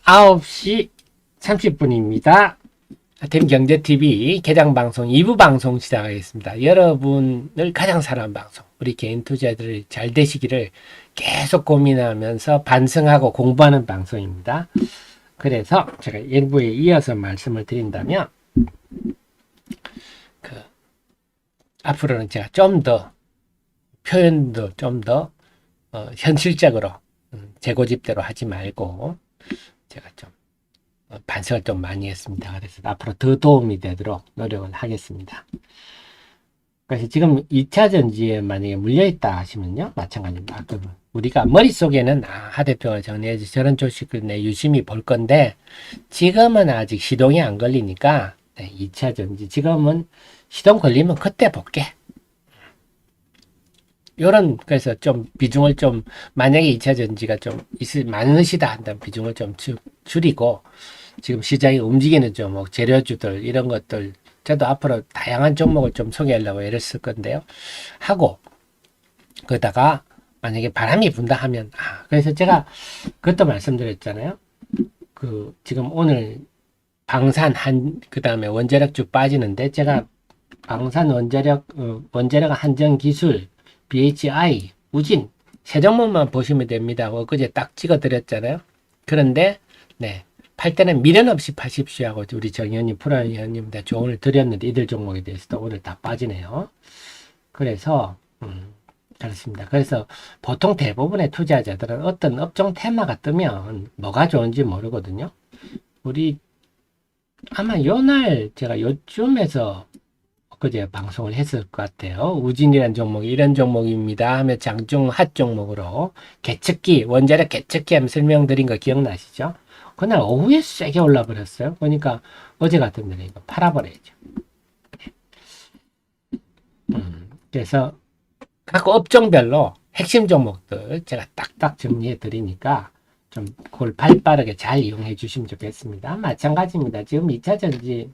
9시 30분입니다. 템경제TV 개장방송 2부 방송 시작하겠습니다. 여러분을 가장 사랑하는 방송, 우리 개인 투자들이 잘 되시기를 계속 고민하면서 반성하고 공부하는 방송입니다. 그래서 제가 일부에 이어서 말씀을 드린다면, 앞으로는 제가 좀 더 표현도 좀 더 현실적으로 재고집대로 하지 말고 제가 좀 반성을 좀 많이 했습니다. 그래서 앞으로 더 도움이 되도록 노력을 하겠습니다. 그래서 지금 2차 전지에 만약에 물려있다 하시면요, 마찬가지입니다. 우리가 머릿속에는 하 대표가 정리해서 저런 주식을 내 유심히 볼 건데 지금은 아직 시동이 안 걸리니까 2차 전지 지금은 시동 걸리면 그때 볼게. 요런, 그래서 좀 비중을 좀, 만약에 2차 전지가 좀 많으시다 한다면 비중을 좀 줄이고, 지금 시장이 움직이는 종목, 재료주들, 이런 것들, 저도 앞으로 다양한 종목을 좀 소개하려고 애를 쓸 건데요. 하고, 그러다가, 만약에 바람이 분다 하면, 그래서 제가 그것도 말씀드렸잖아요. 지금 오늘 그 다음에 원자력 쭉 빠지는데, 제가 방산 원자력 한정 기술, BHI, 우진, 세 종목만 보시면 됩니다. 그제 딱 찍어 드렸잖아요. 그런데, 팔 때는 미련 없이 파십시오 하고 우리 정의원님, 프로의원님한테 조언을 드렸는데 이들 종목에 대해서도 오늘 다 빠지네요. 그래서, 그렇습니다. 그래서 보통 대부분의 투자자들은 어떤 업종 테마가 뜨면 뭐가 좋은지 모르거든요. 우리 아마 요날 제가 요쯤에서 그제 방송을 했을 것 같아요. 우진이라는 종목이 이런 종목입니다 하며 장중 핫 종목으로 개척기, 원자력 개척기 하면 설명드린 거 기억나시죠? 그날 오후에 세게 올라 버렸어요. 그러니까 어제 같은 날에 이거 팔아버려야죠. 그래서 각 업종별로 핵심 종목들 제가 딱딱 정리해 드리니까 좀 그걸 발빠르게 잘 이용해 주시면 좋겠습니다. 마찬가지입니다. 지금 2차 전지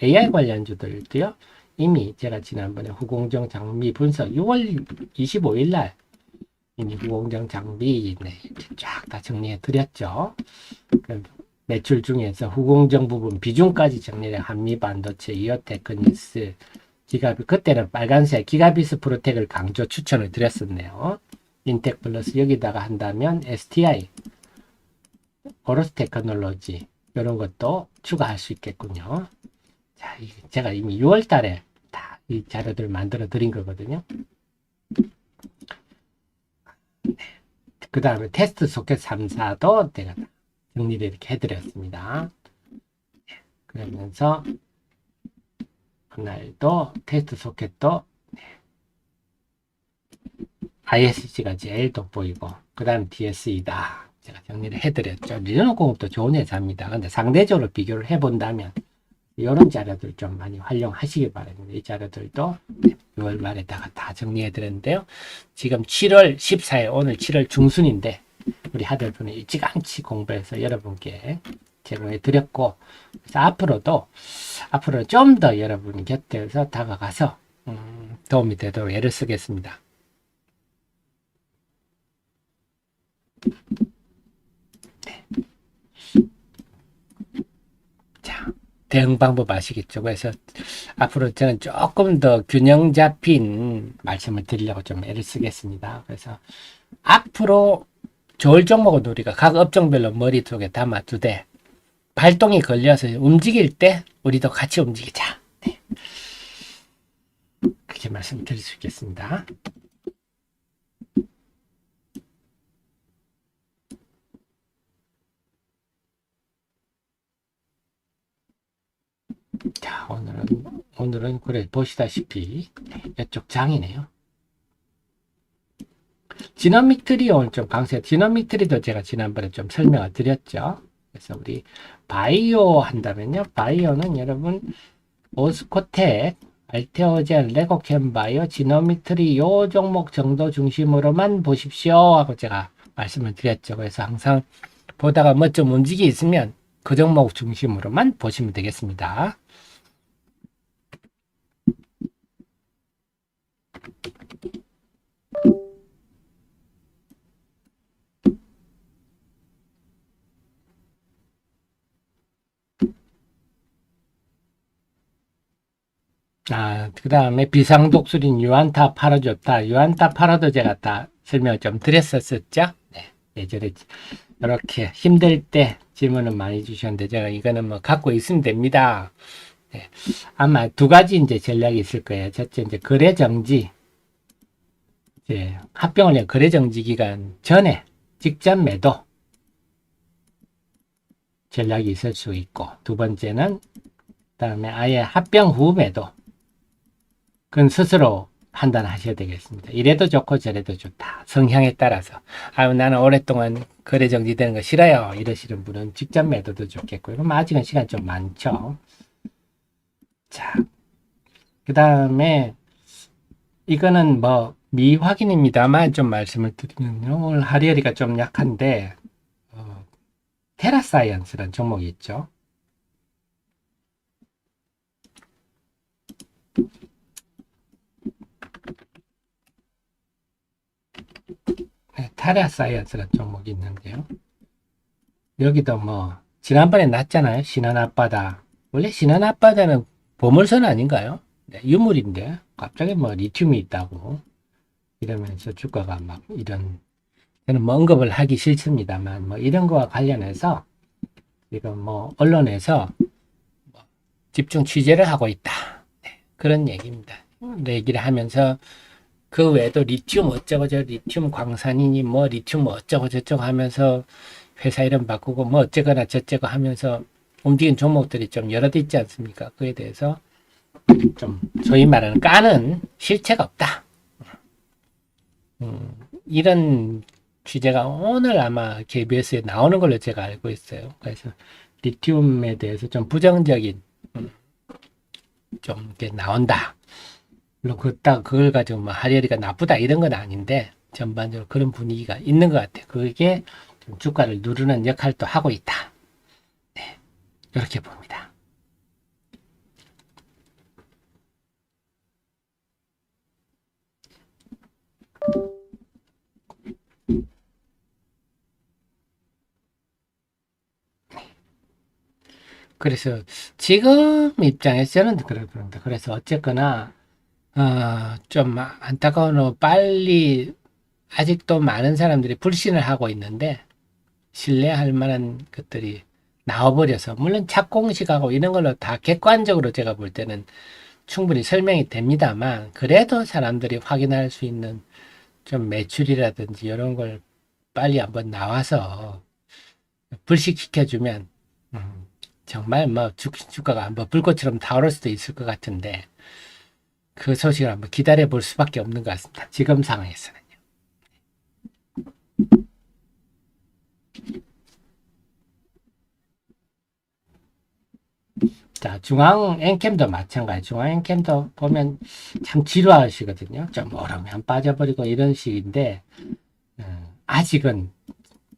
AI 관련주들도요. 이미 제가 지난번에 후공정 장비 분석 6월 25일 날 이미 후공정 장비 쫙 다 정리해 드렸죠. 매출 중에서 후공정 부분 비중까지 정리해 한미반도체, 이오테크니스, 기가비, 그때는 빨간색 기가비스 프로텍을 강조 추천을 드렸었네요. 인텍 플러스 여기다가 한다면 STI, 오로스 테크놀로지 이런 것도 추가할 수 있겠군요. 자, 제가 이미 6월 달에 다 이 자료들 만들어 드린 거거든요. 그 다음에 테스트 소켓 3사도 제가 정리를 이렇게 해드렸습니다. 그러면서 그날도 테스트 소켓도 ISC가 제일 돋보이고 그 다음 DSE다. 제가 정리를 해드렸죠. 리노공업도 좋은 회사입니다. 근데 상대적으로 비교를 해본다면 이런 자료들 좀 많이 활용하시기 바랍니다. 이 자료들도 6월 말에다가 다 정리해드렸는데요. 지금 7월 14일, 오늘 7월 중순인데 우리 하들분은 일찌감치 공부해서 여러분께 제공해드렸고, 그래서 앞으로 좀 더 여러분 곁에서 다가가서 도움이 되도록 애를 쓰겠습니다. 자, 대응 방법 아시겠죠? 그래서 앞으로 저는 조금 더 균형 잡힌 말씀을 드리려고 좀 애를 쓰겠습니다. 그래서 앞으로 좋을 종목은 우리가 각 업종별로 머릿속에 담아두되 발동이 걸려서 움직일 때 우리도 같이 움직이자. 그렇게 말씀드릴 수 있겠습니다. 자, 오늘은 그래 보시다시피 이쪽 장이네요. 지너믹 트리 오늘 좀 강세. 지너믹 트리도 제가 지난번에 좀 설명을 드렸죠. 그래서 우리 바이오 한다면요. 바이오는 여러분 오스코텍, 알테오젠, 레고캠바이오, 지너믹 트리 요 종목 정도 중심으로만 보십시오 하고 제가 말씀을 드렸죠. 그래서 항상 보다가 뭐 좀 움직이 있으면 그 종목 중심으로만 보시면 되겠습니다. 그 다음에 비상독수린 유안타 팔아줬다. 유안타 팔아도 제가 다 설명을 좀 드렸었죠. 네, 예전에 이렇게 힘들 때 질문을 많이 주셨는데 제가 이거는 뭐 갖고 있으면 됩니다. 네, 아마 두 가지 이제 전략이 있을 거예요. 첫째 이제 거래 정지, 이제 합병원의 거래 정지 기간 전에 직전 매도 전략이 있을 수 있고, 두 번째는 그다음에 아예 합병 후 매도. 그건 스스로 판단하셔야 되겠습니다. 이래도 좋고 저래도 좋다. 성향에 따라서. 나는 오랫동안 거래 정지되는 거 싫어요. 이러시는 분은 직전 매도도 좋겠고. 그럼 아직은 시간 좀 많죠. 자, 그 다음에 이거는 뭐 미확인입니다만 좀 말씀을 드리면 오늘 하리어리가 좀 약한데 테라사이언스라는 종목이 있죠. 네, 테라사이언스라는 종목이 있는데요. 여기도 뭐 지난번에 났잖아요. 신한 앞바다. 원래 신한 앞바다는 보물선 아닌가요? 네, 유물인데 갑자기 뭐 리튬이 있다고 이러면서 주가가 막 이런, 저는 뭐 언급을 하기 싫습니다만 뭐 이런 거와 관련해서 지금 뭐 언론에서 집중 취재를 하고 있다. 네, 그런 얘기입니다. 얘기를 하면서 그 외에도 리튬 어쩌고 저 리튬 광산이니 뭐 리튬 뭐 어쩌고 저쩌고 하면서 회사 이름 바꾸고 뭐 어쩌거나 저쩌고 하면서 움직인 종목들이 좀 여러 개 있지 않습니까? 그에 대해서 좀 소위 말하는 까는 실체가 없다. 이런 취재가 오늘 아마 KBS에 나오는 걸로 제가 알고 있어요. 그래서 리튬에 대해서 좀 부정적인 좀 이렇게 나온다. 물론 그걸 가지고 뭐 하리어리가 나쁘다 이런 건 아닌데 전반적으로 그런 분위기가 있는 것 같아요. 그게 좀 주가를 누르는 역할도 하고 있다. 네, 이렇게 봅니다. 그래서 지금 입장에서는 그렇습니다. 그래서 어쨌거나 좀 안타까운 건 빨리 아직도 많은 사람들이 불신을 하고 있는데 신뢰할 만한 것들이 나와버려서, 물론 착공식하고 이런 걸로 다 객관적으로 제가 볼 때는 충분히 설명이 됩니다만, 그래도 사람들이 확인할 수 있는 좀 매출이라든지 이런 걸 빨리 한번 나와서 불식시켜주면 정말 뭐 주가가 한번 불꽃처럼 타오를 수도 있을 것 같은데, 그 소식을 한번 기다려 볼 수밖에 없는 것 같습니다. 지금 상황에서는. 자, 중앙 엔캠도 마찬가지. 중앙 엔캠도 보면 참 지루하시거든요. 좀 오르면 빠져버리고 이런 식인데, 아직은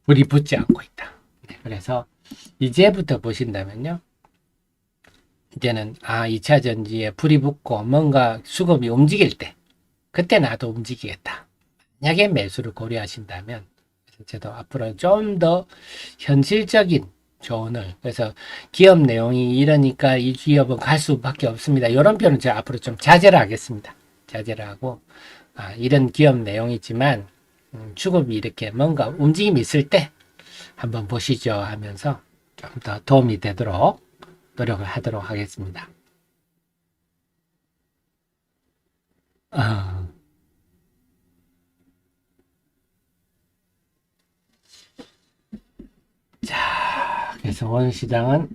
불이 붙지 않고 있다. 네, 그래서 이제부터 보신다면요. 이제는 2차 전지에 불이 붙고 뭔가 수급이 움직일 때, 그때 나도 움직이겠다. 만약에 매수를 고려하신다면, 저도 앞으로 좀 더 현실적인 조언을, 그래서 기업 내용이 이러니까 이 기업은 갈 수밖에 없습니다. 이런 표현은 제가 앞으로 좀 자제를 하겠습니다. 자제를 하고, 이런 기업 내용이지만 수급이 이렇게 뭔가 움직임이 있을 때 한번 보시죠 하면서 좀 더 도움이 되도록 노력을 하도록 하겠습니다. 어, 자, 그래서 오늘 시장은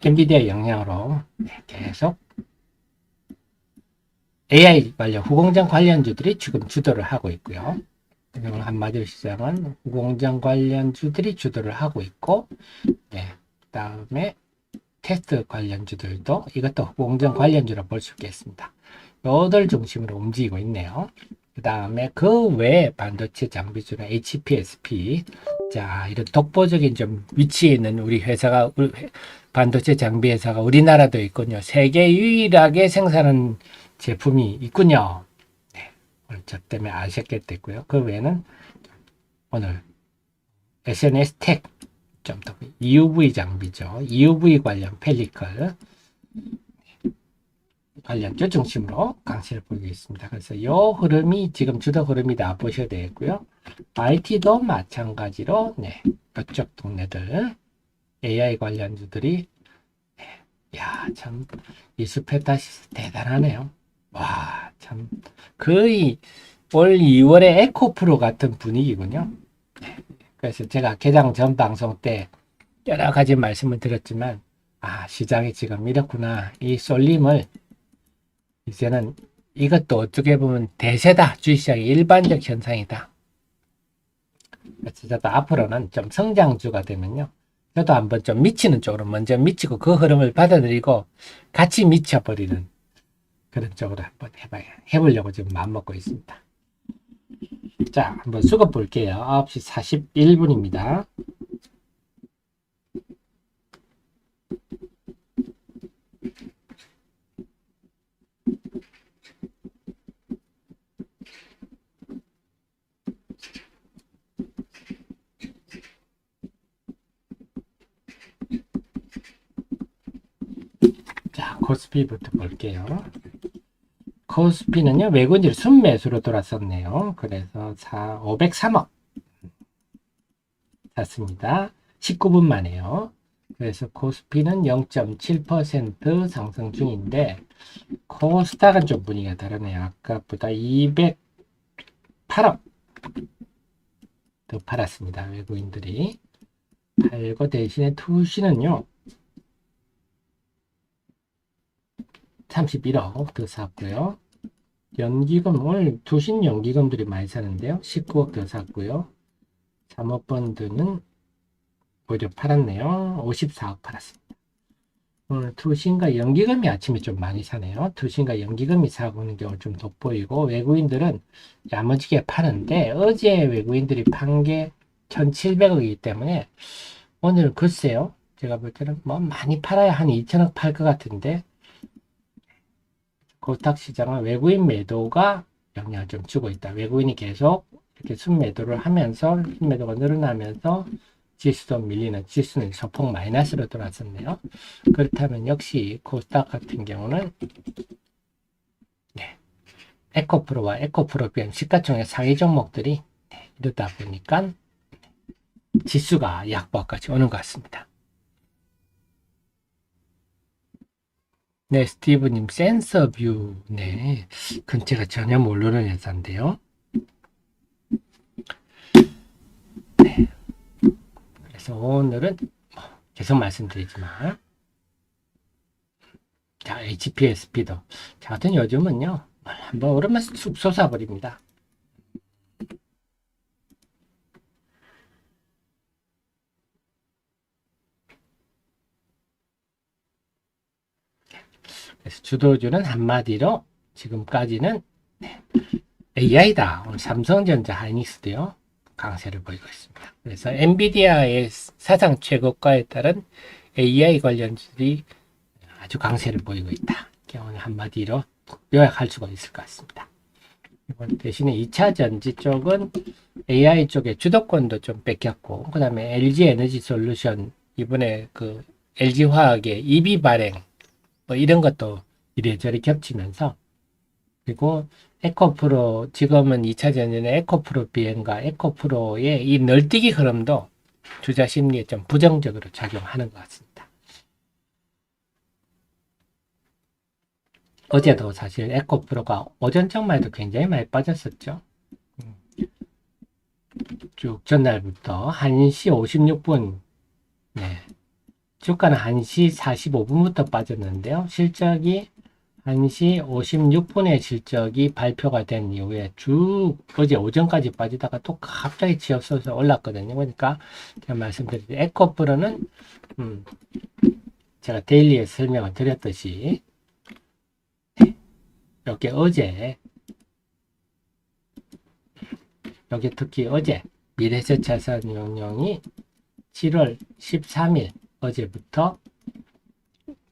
엔비디아 영향으로 계속 AI 관련 후공정 관련주들이 지금 주도를 하고 있고요. 오늘 한마디로 시장은 후공정 관련주들이 주도를 하고 있고, 네, 그다음에 테스트 관련주들도 이것도 후공정 관련주로 볼 수 있겠습니다. 요들 중심으로 움직이고 있네요. 그 다음에 그 외에 반도체 장비주는 HPSP, 자, 이런 독보적인 좀 위치에 있는 우리 회사가, 반도체 장비 회사가 우리나라도 있군요. 세계 유일하게 생산하는 제품이 있군요. 네, 오늘 저 때문에 아셨겠고요. 그 외에는 오늘 SNS텍, 좀 더 EUV 장비죠. EUV 관련 펠리클, 관련주 중심으로 강세를 보이고 있습니다. 그래서 이 흐름이 지금 주도 흐름이다 보셔야 되겠고요. IT도 마찬가지로 네, 이쪽 동네들 AI 관련주들이 야, 참 이수페타시스 대단하네요. 와, 참 거의 올 2월에 에코프로 같은 분위기군요. 네, 그래서 제가 개장 전 방송 때 여러 가지 말씀을 드렸지만 시장이 지금 이렇구나. 이 쏠림을 이제는 이것도 어떻게 보면 대세다. 주식시장의 일반적 현상이다. 그래서 저도 앞으로는 좀 성장주가 되면요. 저도 한번 좀 미치는 쪽으로 먼저 미치고 그 흐름을 받아들이고 같이 미쳐버리는 그런 쪽으로 한번 해보려고 지금 마음먹고 있습니다. 자, 한번 수급 볼게요. 9시 41분입니다. 자, 코스피부터 볼게요. 코스피는요, 외국인들이 순매수로 돌았었네요. 그래서 503억 샀습니다. 19분 만에요. 그래서 코스피는 0.7% 상승 중인데, 코스닥은 좀 분위기가 다르네요. 아까보다 208억 더 팔았습니다. 외국인들이. 팔고 대신에 투시는요, 31억 더 샀고요. 연기금, 오늘 투신 연기금들이 많이 사는데요. 19억 더 샀고요. 사모펀드는 오히려 팔았네요. 54억 팔았습니다. 오늘 투신과 연기금이 아침에 좀 많이 사네요. 투신과 연기금이 사고 있는 경우를 좀 돋보이고, 외국인들은 야무지게 파는데, 어제 외국인들이 판 게 1,700억이기 때문에, 오늘 글쎄요. 제가 볼 때는 뭐 많이 팔아야 한 2,000억 팔 것 같은데, 코스닥 시장은 외국인 매도가 영향을 좀 주고 있다. 외국인이 계속 이렇게 순매도를 하면서 순매도가 늘어나면서 지수도 밀리는, 지수는 소폭 마이너스로 돌아섰네요. 그렇다면 역시 코스닥 같은 경우는 네, 에코프로와 에코프로비엠 시가총액 상위 종목들이 이러다 보니까 지수가 약보까지 오는 것 같습니다. 네, 스티브님, 센서뷰. 네, 그건 제가 전혀 모르는 회사인데요. 네. 그래서 오늘은 계속 말씀드리지만, 자, HPSP도. 자, 같은 요즘은요, 한번 오르면 쑥 솟아버립니다. 그래서 주도주는 한마디로 지금까지는 AI다. 오늘 삼성전자, 하이닉스도요 강세를 보이고 있습니다. 그래서 엔비디아의 사상 최고가에 따른 AI 관련주들이 아주 강세를 보이고 있다. 오늘 한마디로 요약할 수가 있을 것 같습니다. 대신에 2차 전지 쪽은 AI 쪽에 주도권도 좀 뺏겼고, 그 다음에 LG 에너지 솔루션, 이번에 그 LG 화학의 EV 발행, 뭐 이런 것도 이래저래 겹치면서, 그리고 에코프로, 지금은 2차 전지는 에코프로 비행과 에코프로의 이 널뛰기 흐름도 주자 심리에 좀 부정적으로 작용하는 것 같습니다. 어제도 사실 에코프로가 오전장만 해도 굉장히 많이 빠졌었죠. 쭉 전날부터 1시 56분, 네. 주가는 1시 45분부터 빠졌는데요. 실적이 1시 56분에 실적이 발표가 된 이후에 쭉 어제 오전까지 빠지다가 또 갑자기 치어서서 올랐거든요. 그러니까 제가 말씀드린 에코프로는 제가 데일리에 설명을 드렸듯이 이렇게 어제 여기 특히 어제 미래세 자산운용이 7월 13일 어제부터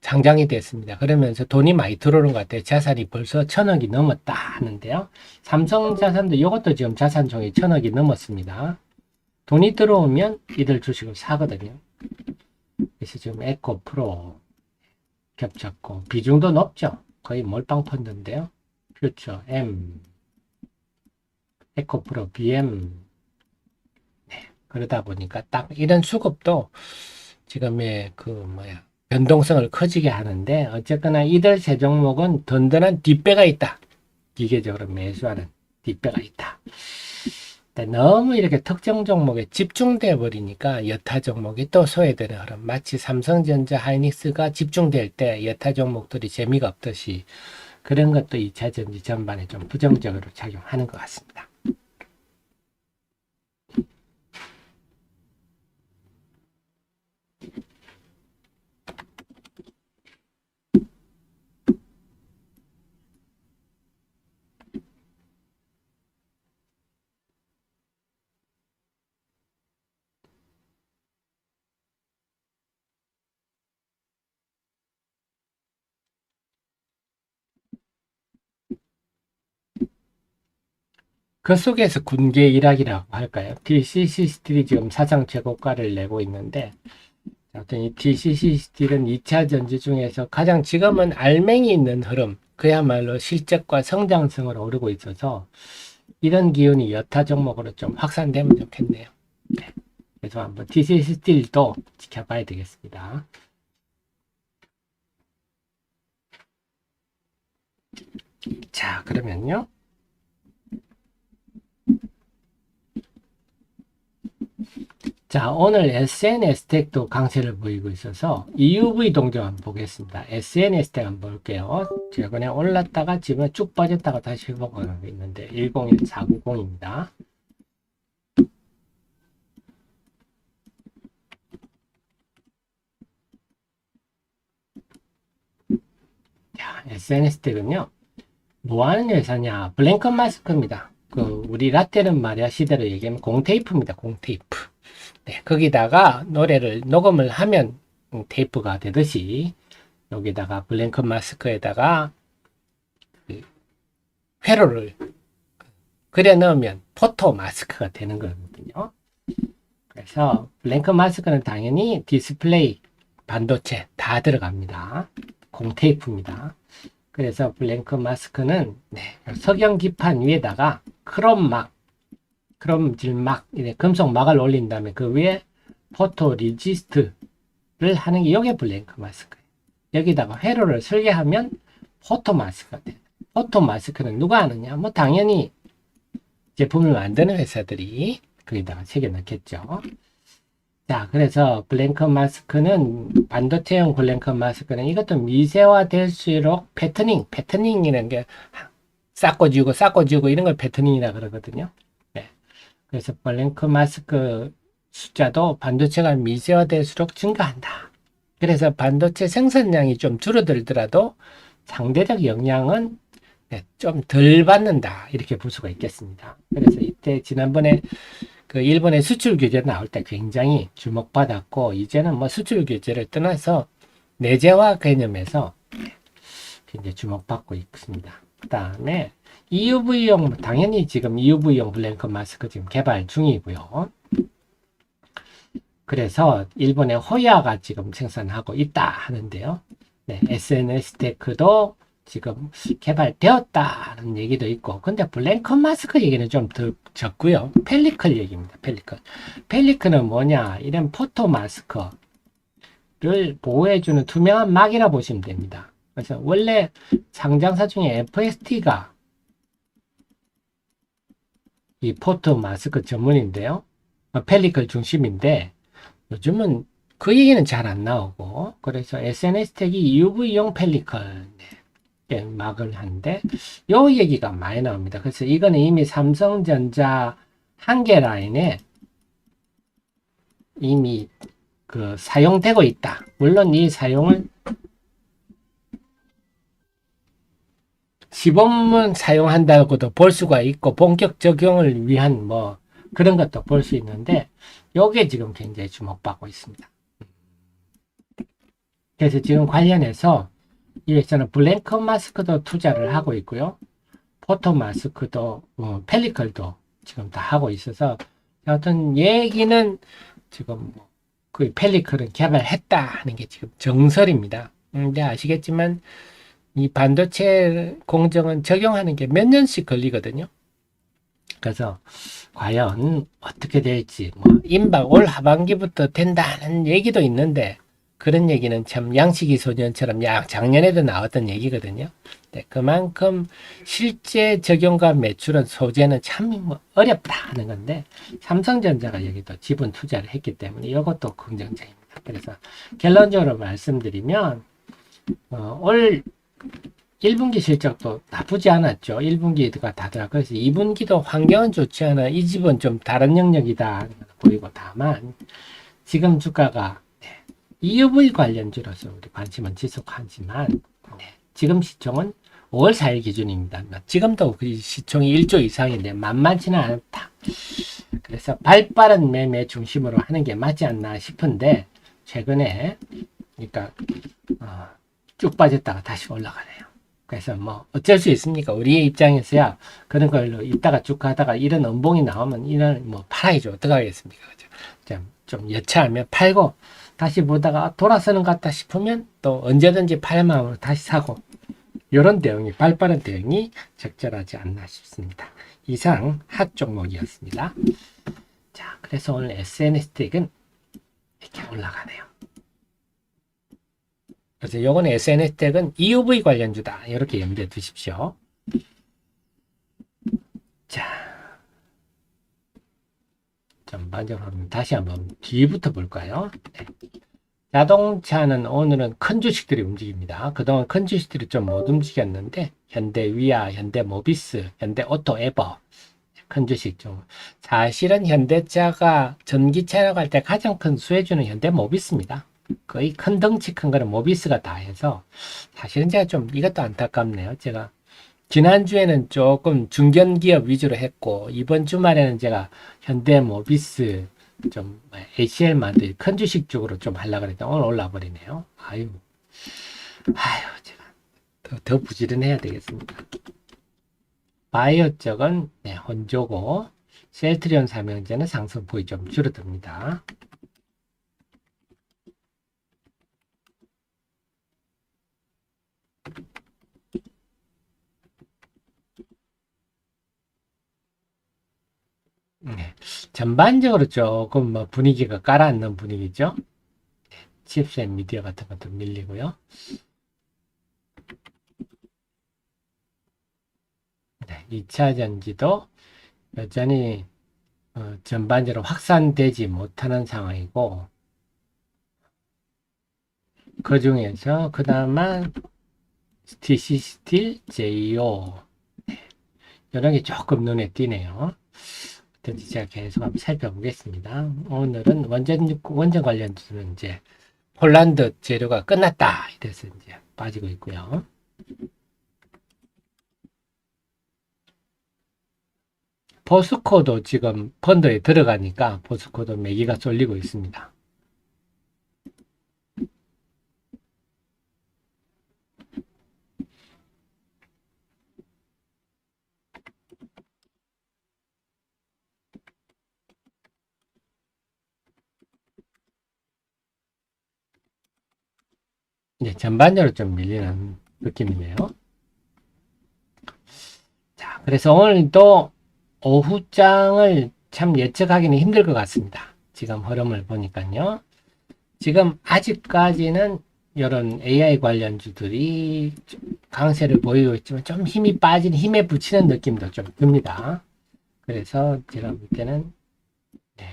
상장이 됐습니다. 그러면서 돈이 많이 들어오는 것 같아요. 자산이 벌써 1,000억이 넘었다 하는데요. 삼성자산도 이것도 지금 자산총이 1,000억이 넘었습니다. 돈이 들어오면 이들 주식을 사거든요. 그래서 지금 에코프로 겹쳤고 비중도 높죠. 거의 몰빵 펀드인데요. 퓨처 M, 에코프로 BM. 네, 그러다 보니까 딱 이런 수급도 지금의 그 뭐야 변동성을 커지게 하는데 어쨌거나 이들 세 종목은 든든한 뒷배가 있다. 기계적으로 매수하는 뒷배가 있다. 근데 너무 이렇게 특정 종목에 집중돼 버리니까 여타 종목이 또 소외되는 흐름. 마치 삼성전자, 하이닉스가 집중될 때 여타 종목들이 재미가 없듯이 그런 것도 2차 전지 전반에 좀 부정적으로 작용하는 것 같습니다. 그 속에서 군계 일학이라고 할까요? TCC 스틸이 지금 사상 최고가를 내고 있는데, 아무튼 이 TCC 스틸은 2차 전지 중에서 가장 지금은 알맹이 있는 흐름, 그야말로 실적과 성장성을 오르고 있어서 이런 기운이 여타 종목으로 좀 확산되면 좋겠네요. 네. 그래서 한번 TCC 스틸도 지켜봐야 되겠습니다. 자, 그러면요. 자, 오늘 SNS 텍도 강세를 보이고 있어서 EUV 동조 한번 보겠습니다. SNS 텍 한번 볼게요. 최근에 올랐다가 지금 쭉 빠졌다가 다시 회복하고 있는데 101490입니다. 자, SNS 텍은요. 뭐 하는 회사냐? 블랭컨 마스크입니다. 우리 라떼는 말이야 시대로 얘기하면 공테이프입니다. 공테이프. 네, 거기다가 노래를 녹음을 하면 테이프가 되듯이 여기다가 블랭크 마스크에다가 회로를 그려 넣으면 포토 마스크가 되는 거거든요. 그래서 블랭크 마스크는 당연히 디스플레이, 반도체 다 들어갑니다. 공테이프입니다. 그래서 블랭크 마스크는 석영 기판 위에다가 크롬 질막, 금속 막을 올린 다음에 그 위에 포토 리지스트를 하는 게 이게 블랭크 마스크예요. 여기다가 회로를 설계하면 포토 마스크가 돼요. 포토 마스크는 누가 하느냐? 뭐 당연히 제품을 만드는 회사들이 거기다가 새겨 넣겠죠. 자, 그래서 블랭크 마스크는 반도체용 블랭크 마스크는 이것도 미세화될수록 패터닝이라는 게 쌓고 지우고 이런 걸 패터닝이라 그러거든요. 그래서 블랭크 마스크 숫자도 반도체가 미세화될수록 증가한다. 그래서 반도체 생산량이 좀 줄어들더라도 상대적 영향은 좀 덜 받는다. 이렇게 볼 수가 있겠습니다. 그래서 이때 지난번에 그 일본의 수출 규제 나올 때 굉장히 주목받았고, 이제는 뭐 수출 규제를 떠나서 내재화 개념에서 굉장히 주목받고 있습니다. 그 다음에 EUV용, 당연히 지금 EUV용 블랭크 마스크 지금 개발 중이고요. 그래서 일본의 호야가 지금 생산하고 있다 하는데요. 네, SNS 테크도 지금 개발되었다는 얘기도 있고, 근데 블랭크 마스크 얘기는 좀 더 적고요. 펠리클 얘기입니다. 펠리클은 뭐냐? 이런 포토 마스크를 보호해주는 투명한 막이라 보시면 됩니다. 그래서 원래 상장사 중에 FST가 이 포토 마스크 전문인데요. 펠리클 중심인데 요즘은 그 얘기는 잘 안 나오고, 그래서 SNS 텍이 UV용 펠리클 막을 하는데 요 얘기가 많이 나옵니다. 그래서 이거는 이미 삼성전자 한계 라인에 이미 그 사용되고 있다. 물론 이 사용을 시범은 사용한다고도 볼 수가 있고 본격 적용을 위한 뭐 그런 것도 볼 수 있는데 요게 지금 굉장히 주목받고 있습니다. 그래서 지금 관련해서 이 회사는 블랭크 마스크도 투자를 하고 있고요. 포토 마스크도 펠리클도 지금 다 하고 있어서 어떤 얘기는 지금 그 펠리클은 개발했다 하는 게 지금 정설입니다. 근데 아시겠지만 이 반도체 공정은 적용하는 게 몇 년씩 걸리거든요. 그래서 과연 어떻게 될지 뭐 임박 올 하반기부터 된다는 얘기도 있는데 그런 얘기는 참 양치기 소년처럼 작년에도 나왔던 얘기거든요. 네, 그만큼 실제 적용과 매출은 소재는 참 어렵다 하는 건데 삼성전자가 여기도 지분 투자를 했기 때문에 이것도 긍정적입니다. 그래서 결론적으로 말씀드리면 올 1분기 실적도 나쁘지 않았죠. 1분기가 다더라. 그래서 2분기도 환경은 좋지 않아. 이 집은 좀 다른 영역이다 보이고 다만 지금 주가가 EUV 관련주로서 우리 관심은 지속하지만 지금 시총은 5월 4일 기준입니다. 지금도 그 시총이 1조 이상인데 만만치는 않다. 그래서 발빠른 매매 중심으로 하는 게 맞지 않나 싶은데 최근에 그러니까 쭉 빠졌다가 다시 올라가네요. 그래서 뭐 어쩔 수 있습니까? 우리의 입장에서야 그런 걸로 있다가 쭉 가다가 이런 음봉이 나오면 이런 뭐 팔아야죠. 어떡하겠습니까? 그죠? 좀 여차하면 팔고 다시 보다가 돌아서는 것 같다 싶으면 또 언제든지 팔 마음으로 다시 사고 이런 대응이 발빠른 대응이 적절하지 않나 싶습니다. 이상 핫 종목이었습니다. 자, 그래서 오늘 SNS택은 이렇게 올라가네요. 그래서 요건 SNS택은 EUV 관련주다. 이렇게 염두에 두십시오. 자, 전반적으로 다시 한번 뒤부터 볼까요? 네. 자동차는 오늘은 큰 주식들이 움직입니다. 그동안 큰 주식들이 좀 못 움직였는데 현대위아, 현대모비스, 현대오토에버 큰 주식 좀 사실은 현대차가 전기차 나갈 때 가장 큰 수혜주는 현대모비스입니다. 거의 큰 덩치 큰 거는 모비스가 다 해서 사실은 제가 좀 이것도 안타깝네요. 제가 지난주에는 조금 중견기업 위주로 했고 이번 주말에는 제가 현대모비스 좀 ACL만들 큰 주식 쪽으로 좀 하려고 그랬더니 오늘 올라 버리네요. 아유 제가 더 부지런해야 되겠습니다. 바이오 쪽은 혼조고 셀트리온 삼형제는 상승폭이 좀 줄어듭니다. 전반적으로 조금 뭐 분위기가 깔아앉는 분위기죠. 칩셋 미디어 같은 것도 밀리고요. 2차 전지도 여전히 전반적으로 확산되지 못하는 상황이고 그 중에서 그나마 TC 스틸, JO 이런 게 조금 눈에 띄네요. 제가 계속 한번 살펴보겠습니다. 오늘은 원전 관련주는 이제 폴란드 재료가 끝났다 이래서 이제 빠지고 있고요. 포스코도 지금 펀드에 들어가니까 포스코도 매기가 쏠리고 있습니다. 전반적으로 좀 밀리는 느낌이네요. 자, 그래서 오늘도 오후장을 참 예측하기는 힘들 것 같습니다. 지금 흐름을 보니까요. 지금 아직까지는 이런 AI 관련주들이 강세를 보이고 있지만 좀 힘이 빠진 힘에 붙이는 느낌도 좀 듭니다. 그래서 제가 볼 때는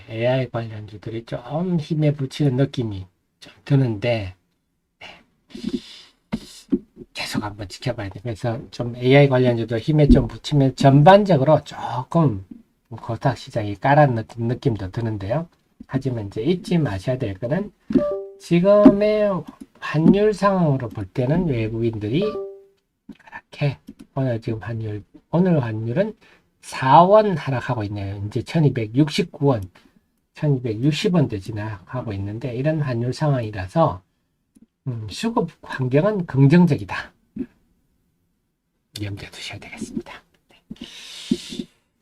AI 관련주들이 좀 힘에 붙이는 느낌이 좀 드는데 계속 한번 지켜봐야 돼. 그래서 좀 AI 관련주도 힘에 좀 붙이면 전반적으로 조금 코스닥 시장이 깔아는 느낌도 드는데요. 하지만 이제 잊지 마셔야 될 거는 지금의 환율 상황으로 볼 때는 외국인들이 이렇게 오늘 환율은 4원 하락하고 있네요. 이제 1269원, 1260원대 진행하고 있는데 이런 환율 상황이라서 수급 환경은 긍정적이다. 염두에 두셔야 되겠습니다.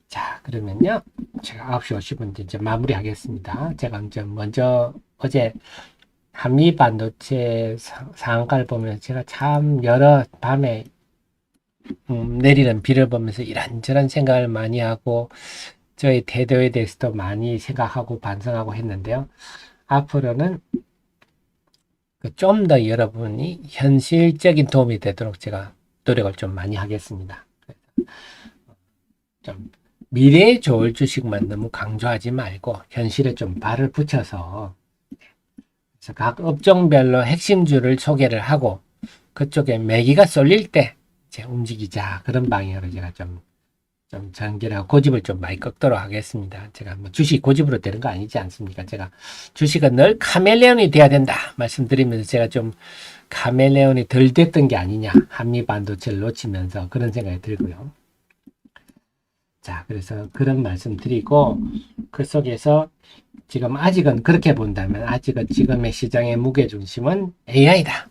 자, 그러면요. 제가 9시 50분 이제 마무리하겠습니다. 제가 이제 먼저 어제 한미 반도체 상한가를 보면서 제가 참 여러 밤에 내리는 비를 보면서 이런저런 생각을 많이 하고 저의 태도에 대해서도 많이 생각하고 반성하고 했는데요. 앞으로는 좀 더 여러분이 현실적인 도움이 되도록 제가 노력을 좀 많이 하겠습니다. 좀 미래에 좋을 주식만 너무 강조하지 말고 현실에 좀 발을 붙여서 그래서 각 업종별로 핵심주를 소개를 하고 그쪽에 매기가 쏠릴 때 이제 움직이자 그런 방향으로 제가 좀 전개하고 고집을 좀 많이 꺾도록 하겠습니다. 제가 뭐 주식 고집으로 되는 거 아니지 않습니까? 제가 주식은 늘 카멜레온이 돼야 된다 말씀드리면서 제가 좀 카멜레온이 덜 됐던 게 아니냐 한미 반도체를 놓치면서 그런 생각이 들고요. 자, 그래서 그런 말씀 드리고 그 속에서 지금 아직은 그렇게 본다면 아직은 지금의 시장의 무게중심은 AI다.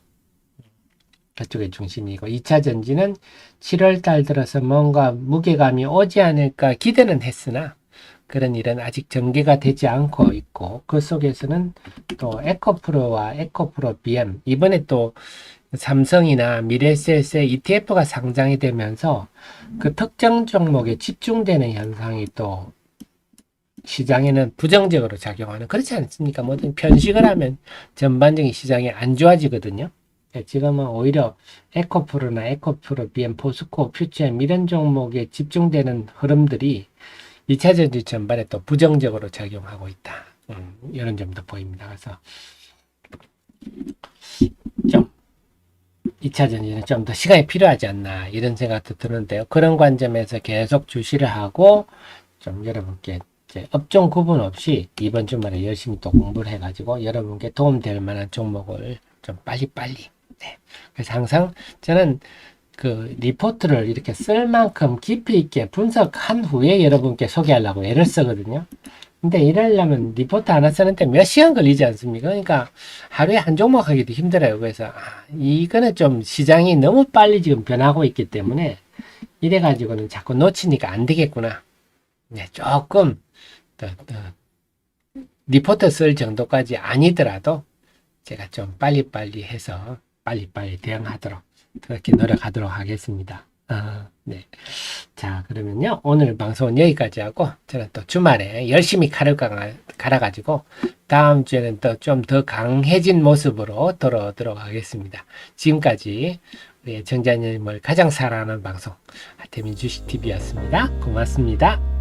그쪽의 중심이고 2차 전지는 7월 달 들어서 뭔가 무게감이 오지 않을까 기대는 했으나 그런 일은 아직 전개가 되지 않고 있고 그 속에서는 또 에코프로와 에코프로 BM 이번에 또 삼성이나 미래에셋의 ETF가 상장이 되면서 그 특정 종목에 집중되는 현상이 또 시장에는 부정적으로 작용하는 그렇지 않습니까? 뭐든 편식을 하면 전반적인 시장이 안 좋아지거든요. 지금은 오히려 에코프로나 에코프로, BM, 포스코, 퓨처엠 이런 종목에 집중되는 흐름들이 2차 전지 전반에 또 부정적으로 작용하고 있다. 이런 점도 보입니다. 그래서 좀 2차 전지는 좀 더 시간이 필요하지 않나 이런 생각도 드는데요. 그런 관점에서 계속 주시를 하고 좀 여러분께 이제 업종 구분 없이 이번 주말에 열심히 또 공부를 해가지고 여러분께 도움될 만한 종목을 좀 빨리빨리 네. 그래서 항상 저는 그 리포트를 이렇게 쓸 만큼 깊이 있게 분석한 후에 여러분께 소개하려고 애를 쓰거든요. 근데 이러려면 리포트 하나 쓰는데 몇 시간 걸리지 않습니까? 그러니까 하루에 한 종목 하기도 힘들어요. 그래서 이거는 좀 시장이 너무 빨리 지금 변하고 있기 때문에 이래가지고는 자꾸 놓치니까 안 되겠구나. 네, 조금 더 리포트 쓸 정도까지 아니더라도 제가 좀 빨리빨리 해서 빨리빨리 대응하도록 그렇게 노력하도록 하겠습니다. 네. 자, 그러면요. 오늘 방송은 여기까지 하고 저는 또 주말에 열심히 칼을 갈아가지고 다음 주에는 또 좀 더 강해진 모습으로 돌아오도록 하겠습니다. 지금까지 우리 청자님을 가장 사랑하는 방송 하태민 주식TV였습니다. 고맙습니다.